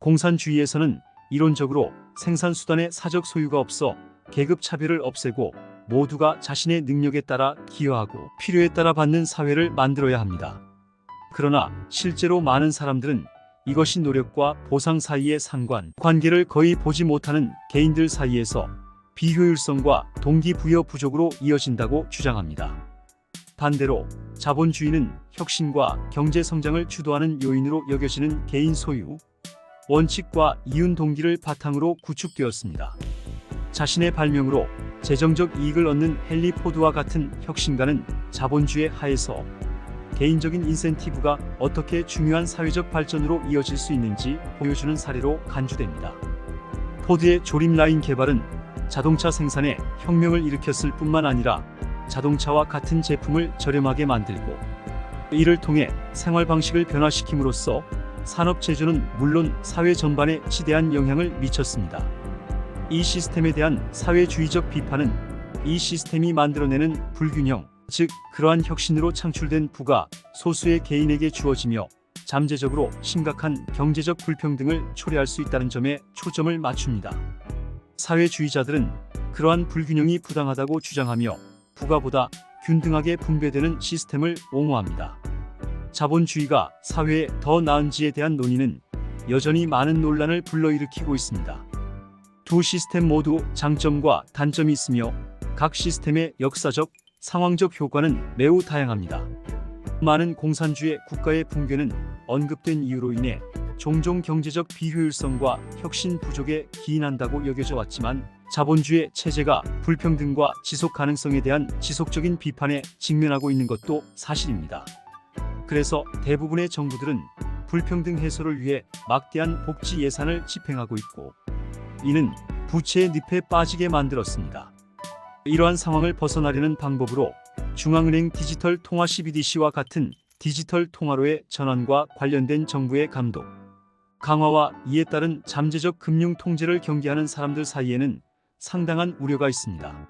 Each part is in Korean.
공산주의에서는 이론적으로 생산수단의 사적 소유가 없어 계급 차별을 없애고 모두가 자신의 능력에 따라 기여하고 필요에 따라 받는 사회를 만들어야 합니다. 그러나 실제로 많은 사람들은 이것이 노력과 보상 사이의 관계를 거의 보지 못하는 개인들 사이에서 비효율성과 동기부여 부족으로 이어진다고 주장합니다. 반대로 자본주의는 혁신과 경제 성장을 주도하는 요인으로 여겨지는 개인 소유, 원칙과 이윤 동기를 바탕으로 구축되었습니다. 자신의 발명으로 재정적 이익을 얻는 헨리 포드와 같은 혁신가는 자본주의 하에서 개인적인 인센티브가 어떻게 중요한 사회적 발전으로 이어질 수 있는지 보여주는 사례로 간주됩니다. 포드의 조립 라인 개발은 자동차 생산에 혁명을 일으켰을 뿐만 아니라 자동차와 같은 제품을 저렴하게 만들고 이를 통해 생활 방식을 변화시킴으로써 산업 제조는 물론 사회 전반에 지대한 영향을 미쳤습니다. 이 시스템에 대한 사회주의적 비판은 이 시스템이 만들어내는 불균형, 즉 그러한 혁신으로 창출된 부가 소수의 개인에게 주어지며 잠재적으로 심각한 경제적 불평등을 초래할 수 있다는 점에 초점을 맞춥니다. 사회주의자들은 그러한 불균형이 부당하다고 주장하며 부가보다 균등하게 분배되는 시스템을 옹호합니다. 자본주의가 사회에 더 나은지에 대한 논의는 여전히 많은 논란을 불러일으키고 있습니다. 두 시스템 모두 장점과 단점이 있으며 각 시스템의 역사적, 상황적 효과는 매우 다양합니다. 많은 공산주의 국가의 붕괴는 언급된 이유로 인해 종종 경제적 비효율성과 혁신 부족에 기인한다고 여겨져 왔지만 자본주의 체제가 불평등과 지속 가능성에 대한 지속적인 비판에 직면하고 있는 것도 사실입니다. 그래서 대부분의 정부들은 불평등 해소를 위해 막대한 복지 예산을 집행하고 있고 이는 부채의 늪에 빠지게 만들었습니다. 이러한 상황을 벗어나려는 방법으로 중앙은행 디지털 통화 CBDC와 같은 디지털 통화로의 전환과 관련된 정부의 감독, 강화와 이에 따른 잠재적 금융 통제를 경계하는 사람들 사이에는 상당한 우려가 있습니다.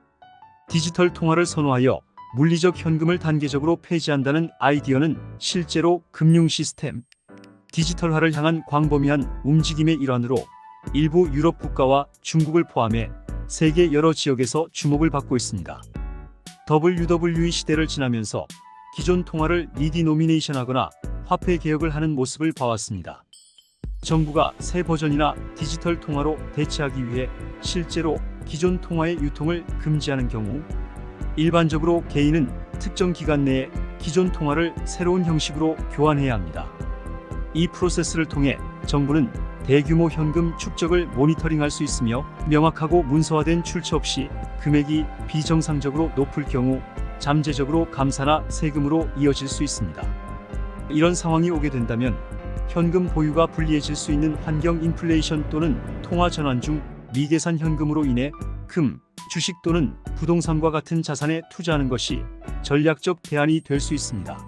디지털 통화를 선호하여 물리적 현금을 단계적으로 폐지한다는 아이디어는 실제로 금융 시스템 디지털화를 향한 광범위한 움직임의 일환으로 일부 유럽 국가와 중국을 포함해 세계 여러 지역에서 주목을 받고 있습니다. WWE 시대를 지나면서 기존 통화를 리디노미네이션하거나 화폐 개혁을 하는 모습을 봐왔습니다. 정부가 새 버전이나 디지털 통화로 대체하기 위해 실제로 기존 통화의 유통을 금지하는 경우 일반적으로 개인은 특정 기간 내에 기존 통화를 새로운 형식으로 교환해야 합니다. 이 프로세스를 통해 정부는 대규모 현금 축적을 모니터링할 수 있으며 명확하고 문서화된 출처 없이 금액이 비정상적으로 높을 경우 잠재적으로 감사나 세금으로 이어질 수 있습니다. 이런 상황이 오게 된다면 현금 보유가 불리해질 수 있는 환경 인플레이션 또는 통화 전환 중 미계산 현금으로 인해 금, 주식 또는 부동산과 같은 자산에 투자하는 것이 전략적 대안이 될 수 있습니다.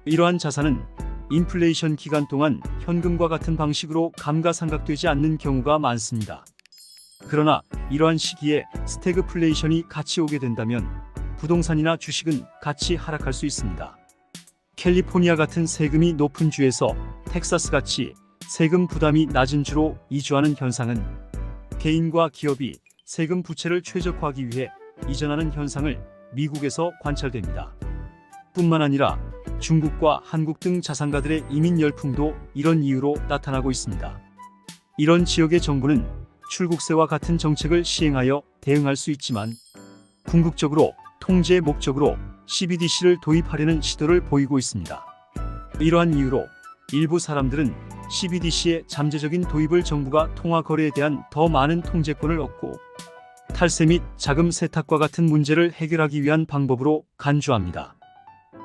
이러한 자산은 인플레이션 기간 동안 현금과 같은 방식으로 감가상각되지 않는 경우가 많습니다. 그러나 이러한 시기에 스태그플레이션이 같이 오게 된다면 부동산이나 주식은 같이 하락할 수 있습니다. 캘리포니아 같은 세금이 높은 주에서 텍사스같이 세금 부담이 낮은 주로 이주하는 현상은 개인과 기업이 세금 부채를 최적화하기 위해 이전하는 현상을 미국에서 관찰됩니다. 뿐만 아니라 중국과 한국 등 자산가들의 이민 열풍도 이런 이유로 나타나고 있습니다. 이런 지역의 정부는 출국세와 같은 정책을 시행하여 대응할 수 있지만 궁극적으로 통제의 목적으로 CBDC를 도입하려는 시도를 보이고 있습니다. 이러한 이유로 일부 사람들은 CBDC의 잠재적인 도입을 정부가 통화 거래에 대한 더 많은 통제권을 얻고 탈세 및 자금 세탁과 같은 문제를 해결하기 위한 방법으로 간주합니다.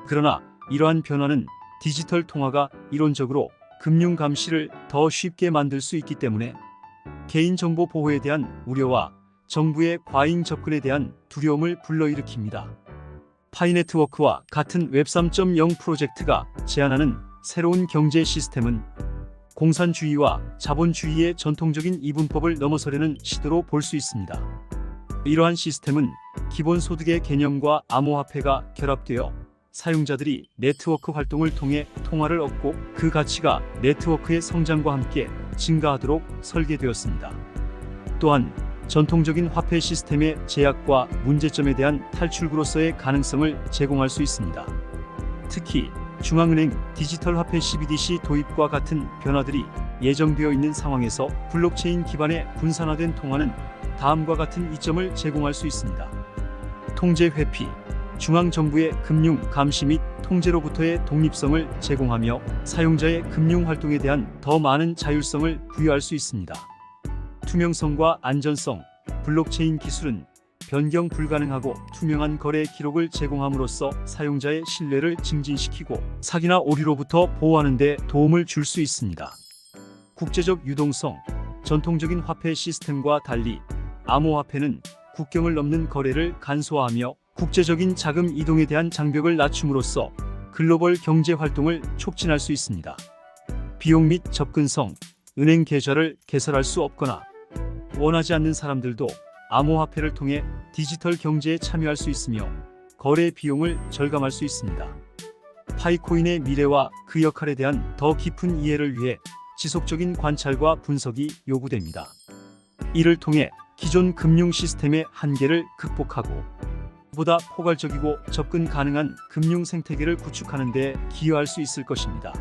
그러나 이러한 변화는 디지털 통화가 이론적으로 금융 감시를 더 쉽게 만들 수 있기 때문에 개인정보 보호에 대한 우려와 정부의 과잉 접근에 대한 두려움을 불러일으킵니다. 파이네트워크와 같은 웹 3.0 프로젝트가 제안하는 새로운 경제 시스템은 공산주의와 자본주의의 전통적인 이분법을 넘어서려는 시도로 볼 수 있습니다. 이러한 시스템은 기본소득의 개념과 암호화폐가 결합되어 사용자들이 네트워크 활동을 통해 통화를 얻고 그 가치가 네트워크의 성장과 함께 증가하도록 설계되었습니다. 또한 전통적인 화폐 시스템의 제약과 문제점에 대한 탈출구로서의 가능성을 제공할 수 있습니다. 특히 중앙은행 디지털 화폐 CBDC 도입과 같은 변화들이 예정되어 있는 상황에서 블록체인 기반의 분산화된 통화는 다음과 같은 이점을 제공할 수 있습니다. 통제 회피, 중앙정부의 금융 감시 및 통제로부터의 독립성을 제공하며 사용자의 금융 활동에 대한 더 많은 자율성을 부여할 수 있습니다. 투명성과 안전성, 블록체인 기술은 변경 불가능하고 투명한 거래 기록을 제공함으로써 사용자의 신뢰를 증진시키고 사기나 오류로부터 보호하는 데 도움을 줄 수 있습니다. 국제적 유동성, 전통적인 화폐 시스템과 달리 암호화폐는 국경을 넘는 거래를 간소화하며 국제적인 자금 이동에 대한 장벽을 낮춤으로써 글로벌 경제 활동을 촉진할 수 있습니다. 비용 및 접근성, 은행 계좌를 개설할 수 없거나 원하지 않는 사람들도 암호화폐를 통해 디지털 경제에 참여할 수 있으며 거래 비용을 절감할 수 있습니다. 파이코인의 미래와 그 역할에 대한 더 깊은 이해를 위해 지속적인 관찰과 분석이 요구됩니다. 이를 통해 기존 금융 시스템의 한계를 극복하고 보다 포괄적이고 접근 가능한 금융 생태계를 구축하는 데 기여할 수 있을 것입니다.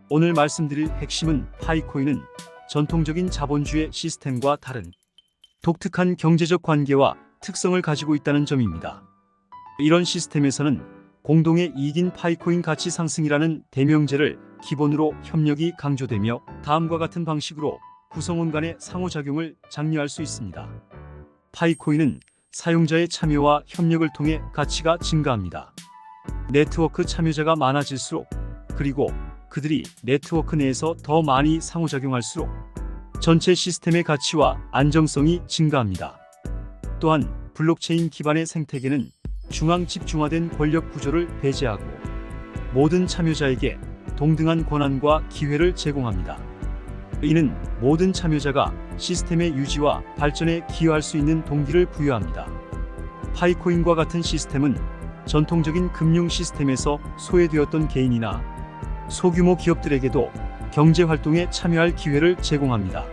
오늘 말씀드릴 핵심은 파이코인은 전통적인 자본주의 시스템과 다른 독특한 경제적 관계와 특성을 가지고 있다는 점입니다. 이런 시스템에서는 공동의 이익인 파이코인 가치 상승이라는 대명제를 기본으로 협력이 강조되며 다음과 같은 방식으로 구성원 간의 상호작용을 장려할 수 있습니다. 파이코인은 사용자의 참여와 협력을 통해 가치가 증가합니다. 네트워크 참여자가 많아질수록 그리고 그들이 네트워크 내에서 더 많이 상호작용할수록 전체 시스템의 가치와 안정성이 증가합니다. 또한 블록체인 기반의 생태계는 중앙 집중화된 권력 구조를 배제하고 모든 참여자에게 동등한 권한과 기회를 제공합니다. 이는 모든 참여자가 시스템의 유지와 발전에 기여할 수 있는 동기를 부여합니다. 파이코인과 같은 시스템은 전통적인 금융 시스템에서 소외되었던 개인이나 소규모 기업들에게도 경제 활동에 참여할 기회를 제공합니다.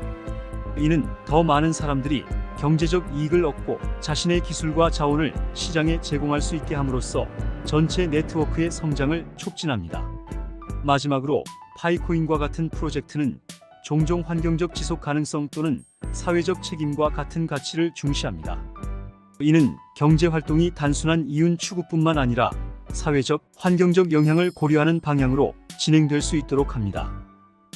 이는 더 많은 사람들이 경제적 이익을 얻고 자신의 기술과 자원을 시장에 제공할 수 있게 함으로써 전체 네트워크의 성장을 촉진합니다. 마지막으로 파이코인과 같은 프로젝트는 종종 환경적 지속 가능성 또는 사회적 책임과 같은 가치를 중시합니다. 이는 경제 활동이 단순한 이윤 추구뿐만 아니라 사회적, 환경적 영향을 고려하는 방향으로 진행될 수 있도록 합니다.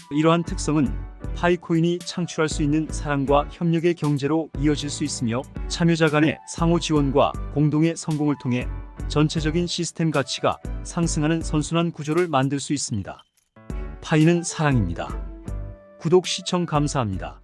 이러한 특성은 파이코인이 창출할 수 있는 사랑과 협력의 경제로 이어질 수 있으며 참여자 간의 상호 지원과 공동의 성공을 통해 전체적인 시스템 가치가 상승하는 선순환 구조를 만들 수 있습니다. 파이는 사랑입니다. 구독 시청 감사합니다.